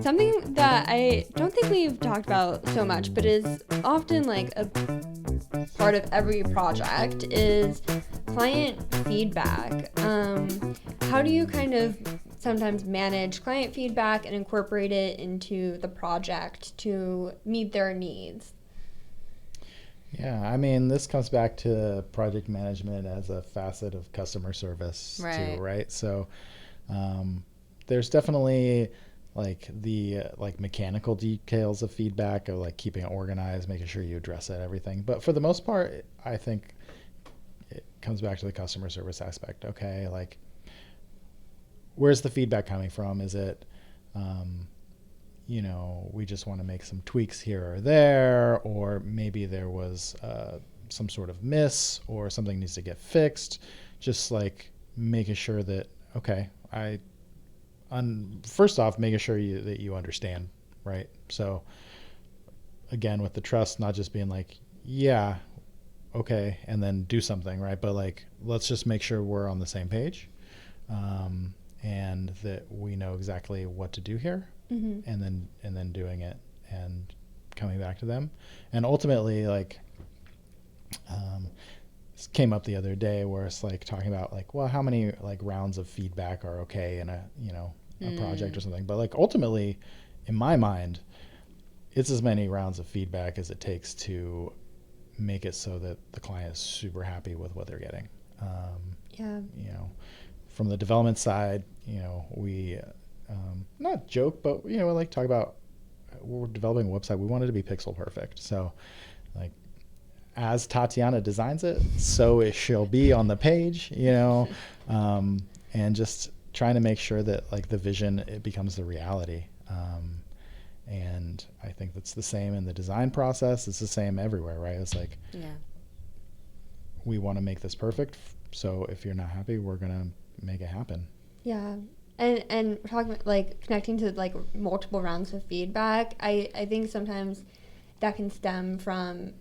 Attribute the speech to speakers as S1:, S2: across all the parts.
S1: Something that I don't think we've talked about so much, but is often like a part of every project, is client feedback. How do you kind of sometimes manage client feedback and incorporate it into the project to meet their needs?
S2: Yeah, I mean, this comes back to project management as a facet of customer service too,
S3: Right.
S2: right? So there's definitely like the like mechanical details of feedback, of like keeping it organized, making sure you address it, everything. But for the most part, I think it comes back to the customer service aspect. Okay, like where's the feedback coming from? Is it we just want to make some tweaks here or there, or maybe there was some sort of miss or something needs to get fixed. Just like making sure that, okay, first off, making sure that you understand, right? So again, with the trust, not just being like, yeah, okay, and then do something, right? But like, let's just make sure we're on the same page, and that we know exactly what to do here, and then doing it and coming back to them, and ultimately like this came up the other day where it's like talking about like, well, how many like rounds of feedback are okay in a project or something, but like ultimately in my mind it's as many rounds of feedback as it takes to make it so that the client is super happy with what they're getting.
S1: Yeah.
S2: From the development side, we not joke, but we like talk about we're developing a website. We want it to be pixel perfect. So, like, as Tatiana designs it, so it shall be on the page. And just trying to make sure that like the vision it becomes the reality. And I think that's the same in the design process. It's the same everywhere, right? It's like,
S3: Yeah.
S2: we want to make this perfect. So if you're not happy, we're gonna make it happen.
S1: Yeah. And talking like connecting to like multiple rounds of feedback, I think sometimes that can stem from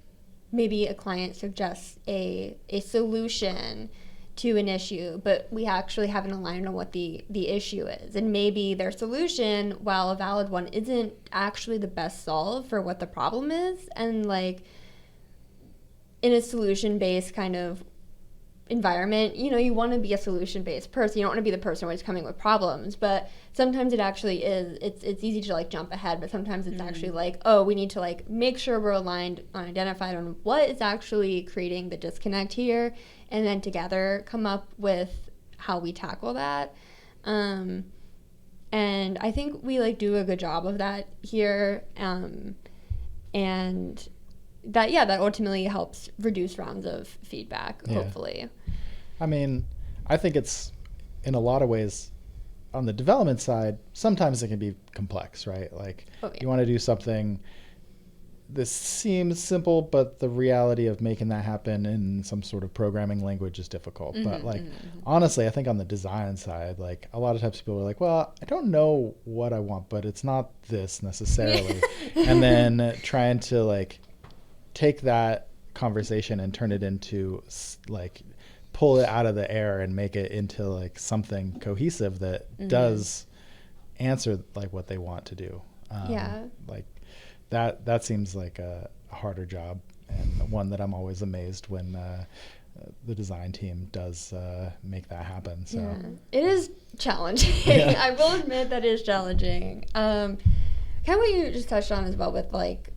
S1: maybe a client suggests a solution to an issue, but we actually haven't aligned on what the issue is. And maybe their solution, while a valid one, isn't actually the best solve for what the problem is. And like in a solution based kind of environment, you want to be a solution-based person. You don't want to be the person who's coming with problems, but sometimes it actually is. It's easy to like jump ahead, but sometimes it's actually like, oh, we need to like make sure we're aligned on identified on what is actually creating the disconnect here, and then together come up with how we tackle that. And I think we like do a good job of that here, and that ultimately helps reduce rounds of feedback, hopefully.
S2: I mean, I think it's in a lot of ways on the development side, sometimes it can be complex, right? Like you want to do something, this seems simple, but the reality of making that happen in some sort of programming language is difficult. But like, honestly, I think on the design side, like a lot of times people are like, well, I don't know what I want, but it's not this necessarily. And then trying to like take that conversation and turn it into like pull it out of the air and make it into like something cohesive that does answer like what they want to do. Like that seems like a harder job, and one that I'm always amazed when the design team does make that happen. So
S1: it is challenging. I will admit that it is challenging. Kind of what you just touched on as well, with like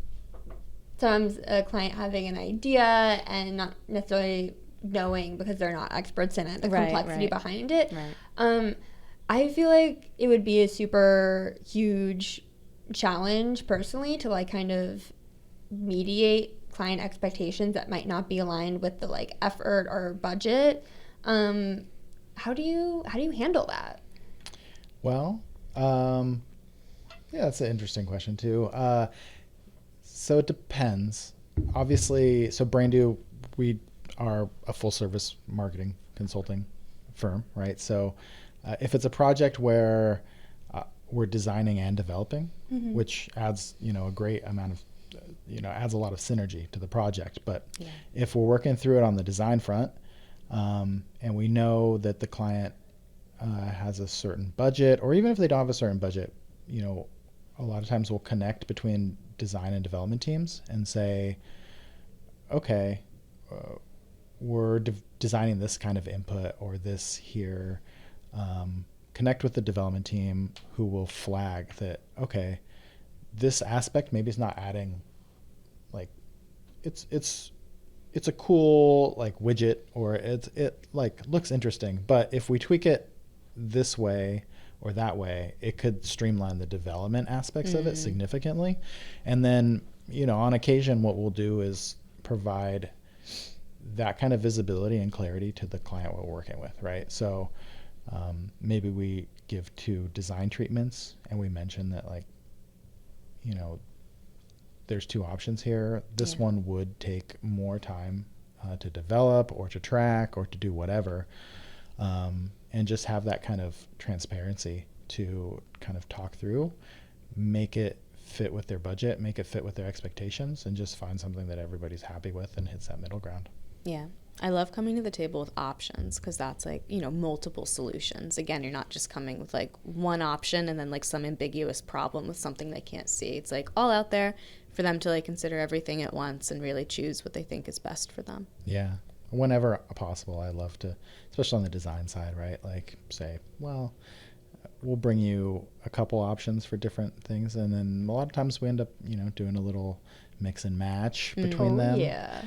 S1: sometimes a client having an idea and not necessarily knowing, because they're not experts in it, the complexity behind it. I feel like it would be a super huge challenge personally to like kind of mediate client expectations that might not be aligned with the like effort or budget. How do you handle that?
S2: Well, yeah, that's an interesting question too. So it depends. Obviously, so BrainDo, we are a full service marketing consulting firm, right? So if it's a project where we're designing and developing, which adds, a great amount of, adds a lot of synergy to the project. But if we're working through it on the design front, and we know that the client has a certain budget, or even if they don't have a certain budget, a lot of times we'll connect between design and development teams and say, okay, we're designing this kind of input or this here. Connect with the development team who will flag that, okay, this aspect maybe is not adding, like, it's a cool like widget, or it like looks interesting, but if we tweak it this way or that way, it could streamline the development aspects of it significantly. And then, on occasion, what we'll do is provide that kind of visibility and clarity to the client we're working with, right? So maybe we give 2 design treatments and we mention that, like, there's 2 options here. This one would take more time to develop or to track or to do whatever. And just have that kind of transparency to kind of talk through, make it fit with their budget, make it fit with their expectations, and just find something that everybody's happy with and hits that middle ground.
S3: Yeah. I love coming to the table with options, because that's like, multiple solutions. Again, you're not just coming with like one option and then like some ambiguous problem with something they can't see. It's like all out there for them to like consider everything at once and really choose what they think is best for them.
S2: Yeah. Whenever possible, I love to, especially on the design side, right? Like say, well, we'll bring you a couple options for different things. And then a lot of times we end up, doing a little mix and match between them.
S1: Yeah.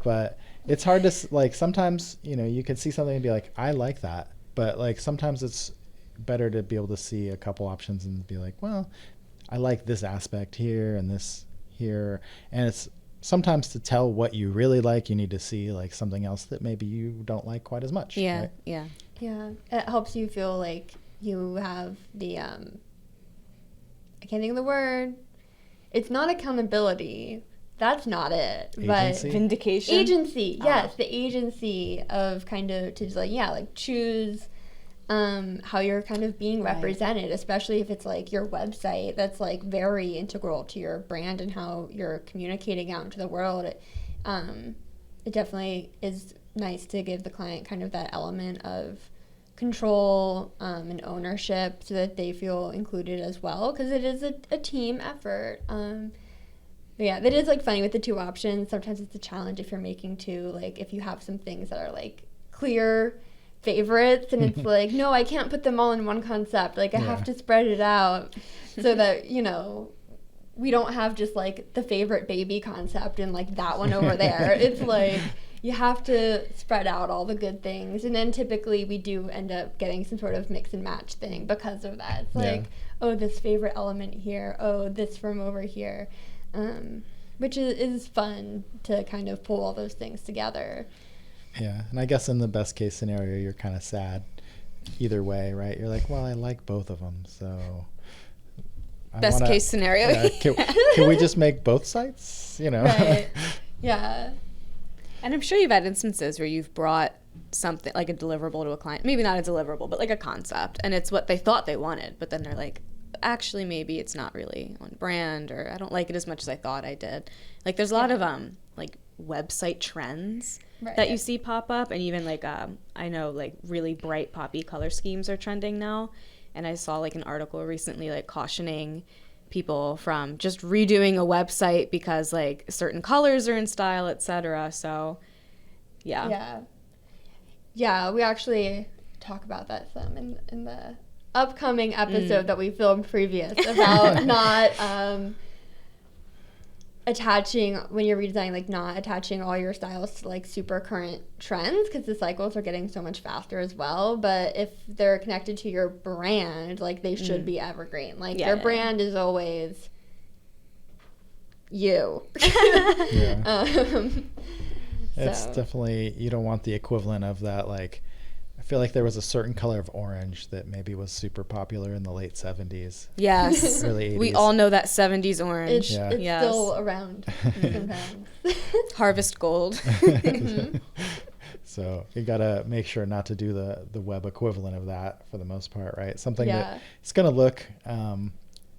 S2: But it's hard to, like, sometimes, you can see something and be like, I like that. But like sometimes it's better to be able to see a couple options and be like, well, I like this aspect here and this here. And it's sometimes to tell what you really like, you need to see like something else that maybe you don't like quite as much.
S3: Yeah.
S2: Right?
S3: Yeah.
S1: Yeah. It helps you feel like you have the, I can't think of the word. It's not accountability. That's not it.
S2: Agency?
S1: But
S3: Vindication.
S1: agency. Yes. The agency of kind of to just like choose how you're kind of being represented, especially if it's like your website that's like very integral to your brand and how you're communicating out into the world. It definitely is nice to give the client kind of that element of control and ownership so that they feel included as well, because it is a team effort. Yeah, that is like funny with the 2 options. Sometimes it's a challenge if you're making 2, like if you have some things that are like clear favorites and it's like, no, I can't put them all in one concept. Like I have to spread it out so that, we don't have just like the favorite baby concept and like that one over there. It's like you have to spread out all the good things. And then typically we do end up getting some sort of mix and match thing because of that. It's like, oh, this favorite element here. Oh, this from over here. Which is fun to kind of pull all those things together.
S2: Yeah, and I guess in the best case scenario, you're kind of sad either way, right? You're like, well, I like both of them, so...
S3: Best case scenario.
S2: Yeah, can we just make both sites,
S1: Right. Yeah.
S3: And I'm sure you've had instances where you've brought something, like a deliverable to a client, maybe not a deliverable, but like a concept, and it's what they thought they wanted, but then they're like, actually, maybe it's not really on brand, or I don't like it as much as I thought I did. Like there's a lot of like website trends that you see pop up, and even like I know like really bright poppy color schemes are trending now, and I saw like an article recently like cautioning people from just redoing a website because like certain colors are in style, etc. So yeah,
S1: we actually talk about that some in the upcoming episode that we filmed previous about not attaching, when you're redesigning, like not attaching all your styles to like super current trends, because the cycles are getting so much faster as well. But if they're connected to your brand, like they should be evergreen. Like your brand is always you.
S2: It's definitely, you don't want the equivalent of that. Like I feel like there was a certain color of orange that maybe was super popular in the late 70s.
S3: Yes.
S2: Early 80s.
S3: We all know that 70s orange.
S1: It's still around sometimes.
S3: Harvest gold.
S2: So you got to make sure not to do the web equivalent of that for the most part, right? Something that it's going to look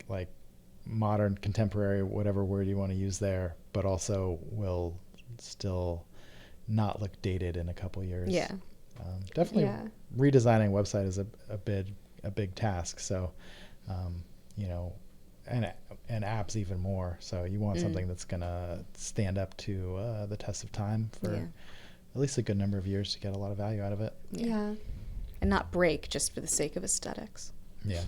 S2: like modern, contemporary, whatever word you want to use there, but also will still not look dated in a couple years.
S3: Yeah.
S2: Definitely redesigning a website is a big task. So you know, and apps even more. So you want something that's gonna stand up to the test of time for at least a good number of years to get a lot of value out of it.
S1: Yeah.
S3: And not break just for the sake of aesthetics.
S2: Yeah.